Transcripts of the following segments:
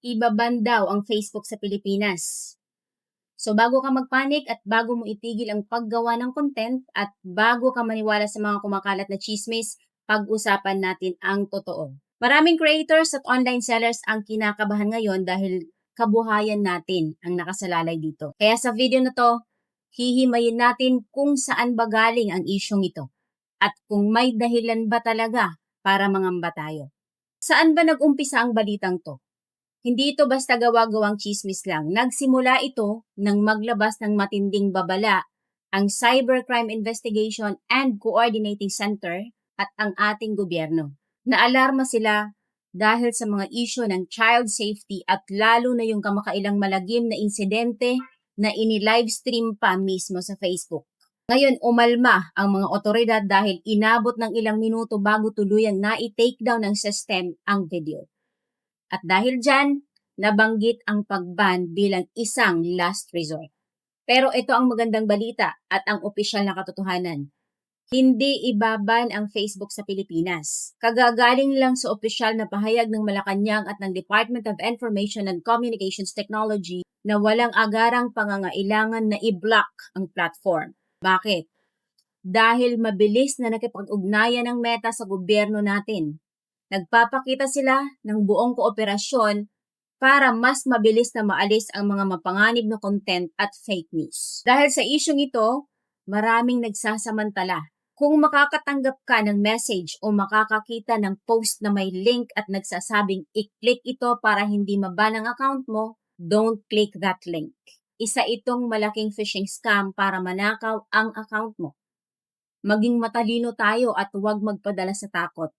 Ibaban daw ang Facebook sa Pilipinas. So bago ka magpanik at bago mo itigil ang paggawa ng content at bago ka maniwala sa mga kumakalat na chismis, pag-usapan natin ang totoo. Maraming creators at online sellers ang kinakabahan ngayon dahil kabuhayan natin ang nakasalalay dito. Kaya sa video na to, hihimayin natin kung saan ba galing ang isyong ito at kung may dahilan ba talaga para mangamba tayo. Saan ba nag-umpisa ang balitang to? Hindi ito basta gawa-gawang chismis lang. Nagsimula ito nang maglabas ng matinding babala ang Cybercrime Investigation and Coordinating Center at ang ating gobyerno. Naalarma sila dahil sa mga isyu ng child safety at lalo na yung kamakailang malagim na insidente na ini-livestream pa mismo sa Facebook. Ngayon, umalma ang mga otoridad dahil inabot ng ilang minuto bago tuluyang na-take down ng system ang video. At dahil dyan, nabanggit ang pag-ban bilang isang last resort. Pero ito ang magandang balita at ang opisyal na katotohanan. Hindi ibaban ang Facebook sa Pilipinas. Kagagaling lang sa opisyal na pahayag ng Malacanang at ng Department of Information and Communications Technology na walang agarang pangangailangan na i-block ang platform. Bakit? Dahil mabilis na nakipag-ugnayan ng Meta sa gobyerno natin. Nagpapakita sila ng buong kooperasyon para mas mabilis na maalis ang mga mapanganib na content at fake news. Dahil sa isyong ito, maraming nagsasamantala. Kung makakatanggap ka ng message o makakakita ng post na may link at nagsasabing i-click ito para hindi maban ang account mo, don't click that link. Isa itong malaking phishing scam para manakaw ang account mo. Maging matalino tayo at huwag magpadala sa takot.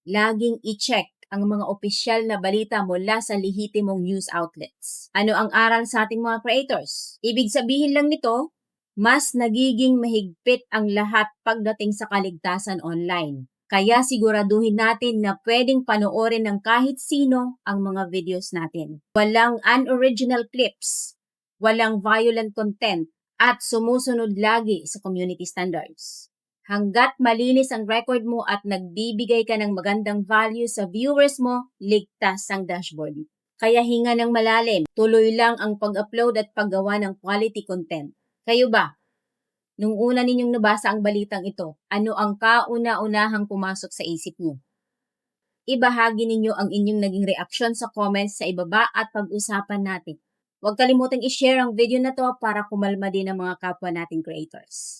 Laging i-check ang mga opisyal na balita mula sa lehitimong news outlets. Ano ang aral sa ating mga creators? Ibig sabihin lang nito, mas nagiging mahigpit ang lahat pagdating sa kaligtasan online. Kaya siguraduhin natin na pwedeng panoorin ng kahit sino ang mga videos natin. Walang unoriginal clips, walang violent content, at sumusunod lagi sa community standards. Hanggat malinis ang record mo at nagbibigay ka ng magandang value sa viewers mo, ligtas ang dashboard. Kaya hinga ng malalim, tuloy lang ang pag-upload at paggawa ng quality content. Kayo ba? Nung una ninyong nabasa ang balitang ito, ano ang kauna-unahang pumasok sa isip niyo? Ibahagi ninyo ang inyong naging reaksyon sa comments sa ibaba at pag-usapan natin. Huwag kalimutang i-share ang video na to para kumalma din ang mga kapwa nating creators.